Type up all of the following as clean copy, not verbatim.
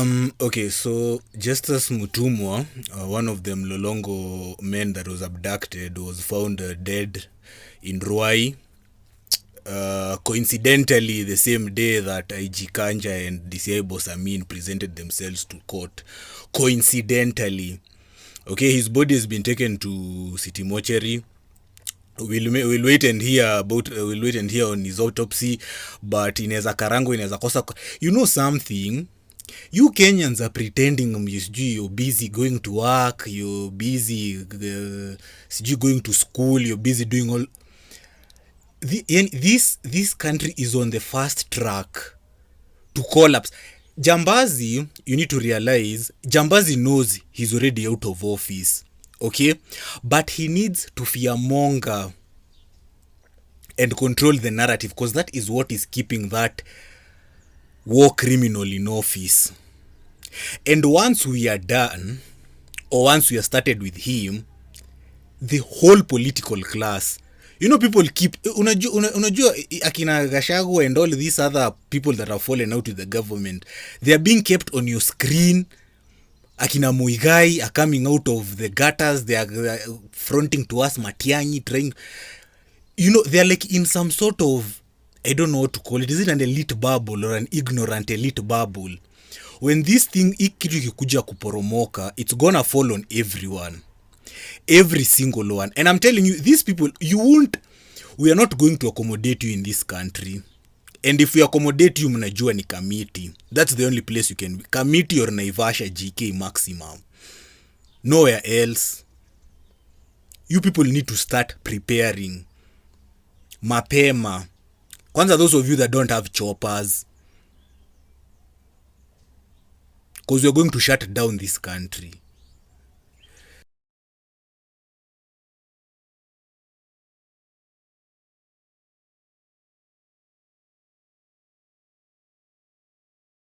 Okay, so Justice Mutumwa, one of the Mlolongo men that was abducted, was found dead in Ruai. Coincidentally, the same day that IG Kanja and DCI Boss Amin presented themselves to court. Coincidentally. Okay, his body has been taken to City Mortuary. We'll wait and hear on his autopsy, but inaweza karango inaweza kosa. You know something, you Kenyans are pretending you're busy going to work, you're busy going to school, you're busy doing all this country is on the fast track to collapse. Jambazi, you need to realize, Jambazi knows he's already out of office, okay? But he needs to fearmonger and control the narrative, because that is what is keeping that war criminal in office. And once we are done, or once we are started with him, the whole political class, you know, people keep, unajua akina Gashagu and all these other people that have fallen out with the government, they are being kept on your screen. Akina Muigai are coming out of the gutters, they are fronting to us, Matiang'i trying, you know, they are like in some sort of, I don't know what to call it. Is it an elite bubble or an ignorant elite bubble? When this thing kitu kikuja kuporomoka, it's gonna fall on everyone. Every single one. And I'm telling you, these people, we are not going to accommodate you in this country. And if we accommodate you, mnajua ni Kamiti. That's the only place you can be. Kamiti or Naivasha GK maximum. Nowhere else. You people need to start preparing. Mapema. Kwanza those of you that don't have choppers. Because we're going to shut down this country.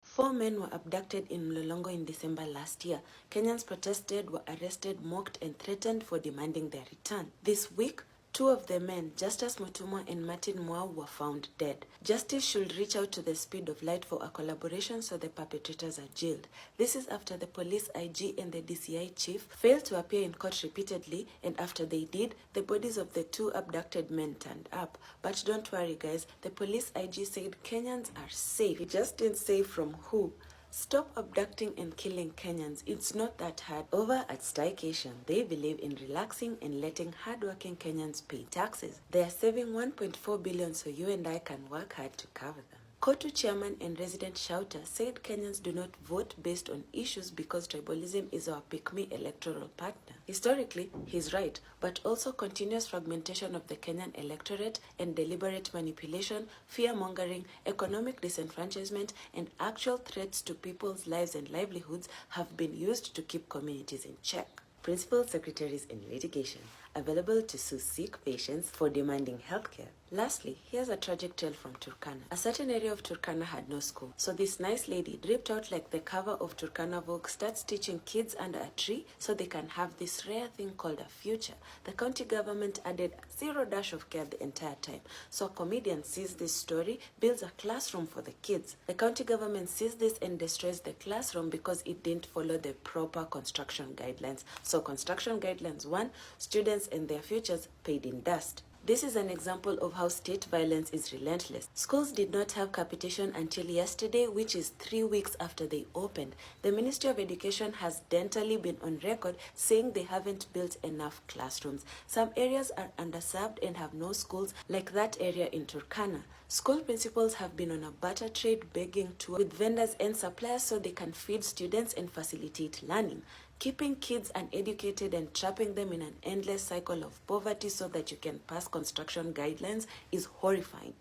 Four men were abducted in Mlolongo in December last year. Kenyans protested, were arrested, mocked, and threatened for demanding their return. This week, two of the men, Justice Mutumwa and Martin Mwau, were found dead. Justice should reach out to the speed of light for a collaboration so the perpetrators are jailed. This is after the police IG and the DCI chief failed to appear in court repeatedly, and after they did, the bodies of the two abducted men turned up. But don't worry guys, the police IG said Kenyans are safe. It just didn't say from who. Stop abducting and killing Kenyans. It's not that hard. Over at Staycation, they believe in relaxing and letting hardworking Kenyans pay taxes. They are saving 1.4 billion so you and I can work hard to cover them. Kotu chairman and resident shouter said Kenyans do not vote based on issues because tribalism is our pick-me electoral partner. Historically, he's right, but also continuous fragmentation of the Kenyan electorate and deliberate manipulation, fear-mongering, economic disenfranchisement, and actual threats to people's lives and livelihoods have been used to keep communities in check. Principal secretaries in litigation, available to sue sick patients for demanding healthcare. Lastly, here's a tragic tale from Turkana. A certain area of Turkana had no school, so this nice lady, dripped out like the cover of Turkana Vogue, starts teaching kids under a tree so they can have this rare thing called a future. The county government added zero dash of care the entire time, so a comedian sees this story, builds a classroom for the kids. The county government sees this and destroys the classroom because it didn't follow the proper construction guidelines. So construction guidelines 1, students and their futures paid in dust. This is an example of how state violence is relentless. Schools did not have capitation until yesterday, which is 3 weeks after they opened. The Ministry of Education has dentally been on record saying they haven't built enough classrooms. Some areas are underserved and have no schools, like that area in Turkana. School principals have been on a barter trade begging to with vendors and suppliers so they can feed students and facilitate learning. Keeping kids uneducated and trapping them in an endless cycle of poverty so that you can pass construction guidelines is horrifying.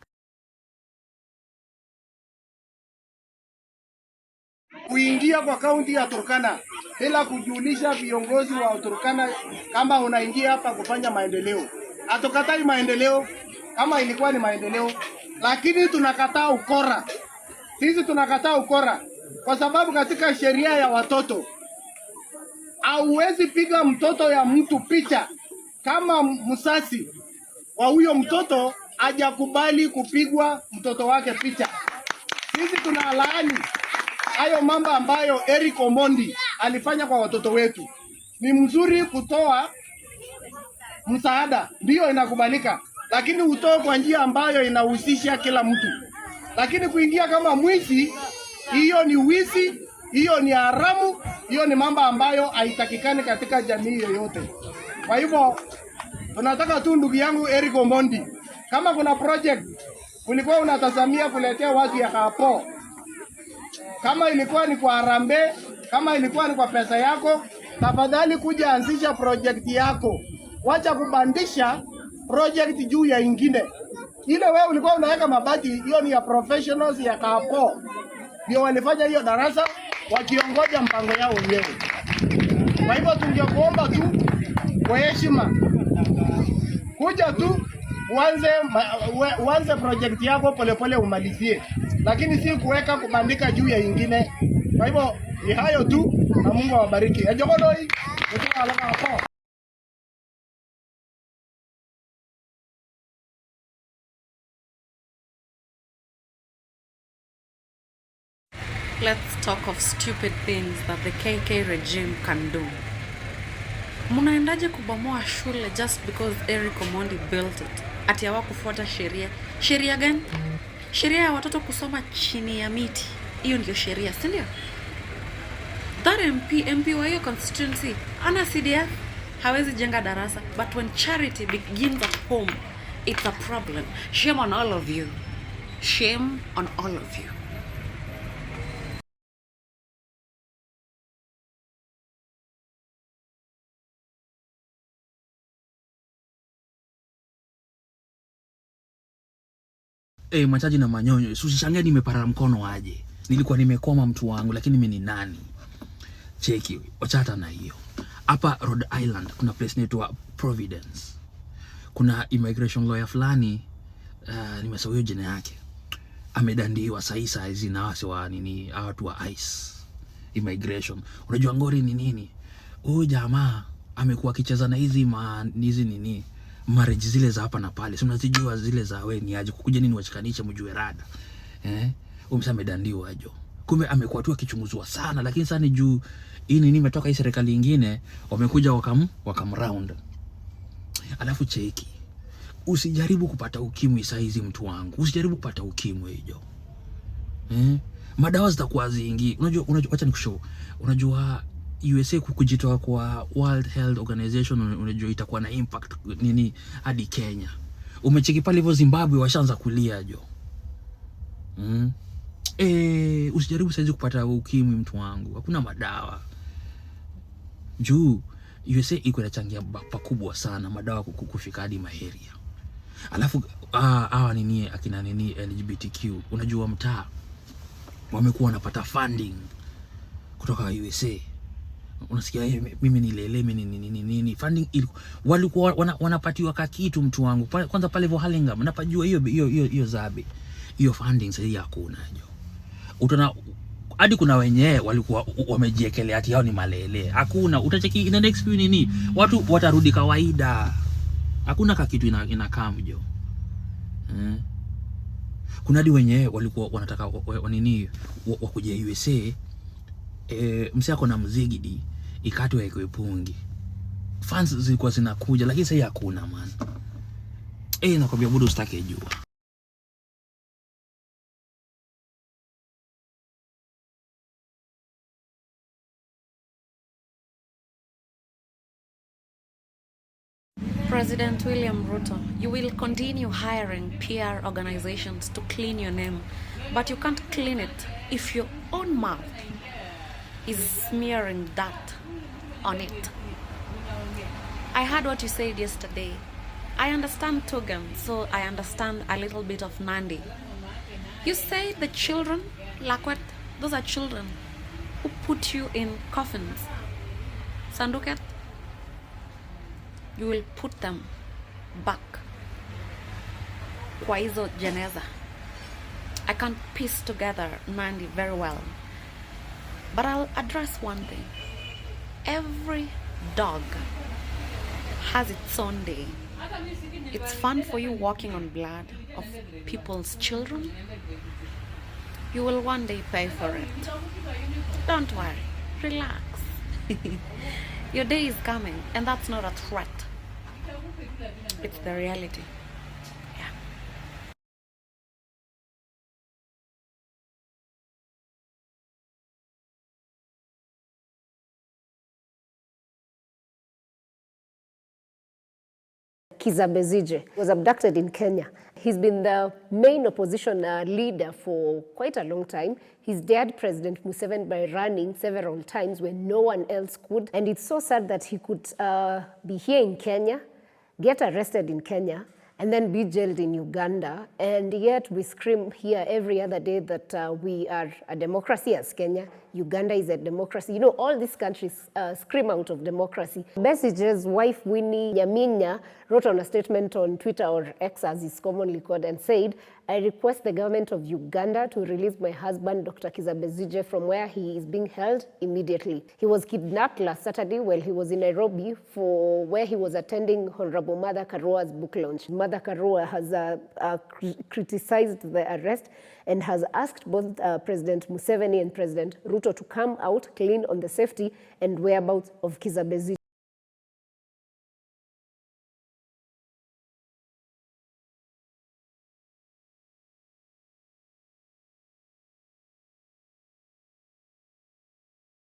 Kuingia kwa kaunti ya Turkana bila kujulisha viongozi wa Turkana kama unaingia hapa kufanya maendeleo. Hatukatai maendeleo kama ilikuwa ni maendeleo, lakini tunakataa ukora. Sisi tunakataa ukora kwa sababu katika sheria ya watoto hauwezi piga mtoto ya mtu picha kama msasi wa huyo mtoto hajakubali kupigwa mtoto wake picha. Sisi tunalaani Hayo mambo ambayo Eric Omondi alifanya kwa watoto wetu ni mzuri. Kutoa msaada ndio inakubalika, lakini utoe kwa njia ambayo inahusisha kila mtu. Lakini kuingia kama mwizi, hiyo ni wizi, hiyo ni haramu, hiyo ni mambo ambayo haitakikani katika jamii yoyote. Kwa hivyo tunataka tu, ndugu yangu Eric Omondi, kama kuna project ulikuwa unatazamia kuletea watu ya hapo, kama ilikuwa ni kwa harambee, kama ilikuwa ni kwa pesa yako, tafadhali kuja anzisha project yako. Wacha kubandisha project juu ya ingine. Ile wewe ulikuwa unaweka mabati, hiyo ni ya professionals ya hapo. Ndio walifanya hiyo darasa wakiongoja mpango yao wenyewe. Kwa hivyo tungekuomba tu kwa heshima, kuja tu uanze project yako polepole umalizie, lakini si kuweka kubandika juu ya ingine. Kwa hivyo ni hayo tu, na Mungu awabariki. Ejogodoi kutoka alama hapo. Let's talk of stupid things that the KK regime can do. Munaendaje kubomoa shule just because Eric Omondi built it? Ati hawakufuata sheria. Sheria gani? Sheria ya watoto kusoma chini ya miti. Hiyo ndio sheria, si ndio? That MP wa hiyo constituency ana CDF, hawezi jenga darasa. But when charity begins at home, it's a problem. Shame on all of you. Shame on all of you. Machaji na manyonyo, usishangae nimepara mkono aje. Nilikuwa nimekoma mtu wangu, lakini mimi ni nani? Cheki, wachata na hiyo. Hapa Rhode Island kuna place inaitwa Providence. Kuna immigration lawyer fulani, nimesahau hiyo jina yake. Amedandiwa saa hizi na wase wa nini, watu wa ICE immigration. Unajua ngori ni nini? Huyu jamaa amekuwa akicheza na hizi nini, marriage zile za hapa na pale. Si unazijua zile za wewe ni aje kukuja nini wachikanisha mjue rada. Umsa amedandiwa ajo. Kumbe amekuwa tu akichunguzwa sana, lakini sasa ni juu hii nini imetoka hii serikali nyingine wamekuja wakam round. Alafu cheki. Usijaribu kupata ukimwi saa hizi mtu wangu. Usijaribu kupata ukimwi hiyo. Madawa zitakuwa zingi. Unajua acha nikushow. Unajua USA kujitoa kwa World Health Organization, unajua itakuwa na impact nini hadi Kenya. Umecheki pale hivyo Zimbabwe washaanza kulia jo. Usijaribu saizi kupata ukimwi mtu wangu. Hakuna madawa. Juu USA iko inachangia pakubwa sana madawa kufika hadi maheria. Alafu hawa nini akina nini LGBTQ, unajua mtaa wamekuwa wanapata funding kutoka USA. Unasikia mimi nilele mimi nini funding walikuwa wanapatiwa kitu mtu wangu. Kwanza pale vo Halingam napajua hiyo zabe. Hiyo funding sasa hakuna jo. Utaona hadi kuna wenyewe walikuwa wamejiekelea ati yao ni malele. Hakuna, utacheki in the next few nini watu watarudi kawaida. Hakuna kitu inakaa mjo. Kuna hadi wenyewe walikuwa wanataka nini wakuje USA. Msi yako na mzigidi ikatwe ekwe pungi. Fans zilikuwa zinakuja, lakini sasa hakuna man. Nakwambia budu usitake jua. President William Ruto, you will continue hiring PR organizations to clean your name, but you can't clean it if your own mouth is smearing dirt on it. I heard what you said yesterday. I understand Tugam, so I understand a little bit of Nandi. You say the children, Lakwet, those are children who put you in coffins. Sanduket, you will put them back kwa hizo jeneza. I can't piece together Nandi very well, but I'll address one thing. Every dog has its own day. It's fun for you walking on blood of people's children. You will one day pay for it. Don't worry. Relax. Your day is coming, and that's not a threat. It's the reality. Yeah. Kizza Besigye was abducted in Kenya. He's been the main opposition leader for quite a long time. He's dared President Museveni by running several times when no one else could. And it's so sad that he could be here in Kenya, get arrested in Kenya, and then be jailed in Uganda. And yet we scream here every other day that we are a democracy as Kenya. Uganda is a democracy. You know, all these countries scream out of democracy. Besigye's wife, Winnie Nyaminya, wrote on a statement on Twitter, or X as is commonly called, and said, "I request the government of Uganda to release my husband, Dr. Kizza Besigye, from where he is being held immediately. He was kidnapped last Saturday while he was in Nairobi for where he was attending Honorable Mother Karua's book launch." Mother Karua has criticized the arrest and has asked both President Museveni and President Ruto to come out clean on the safety and whereabouts of Kizza Besigye.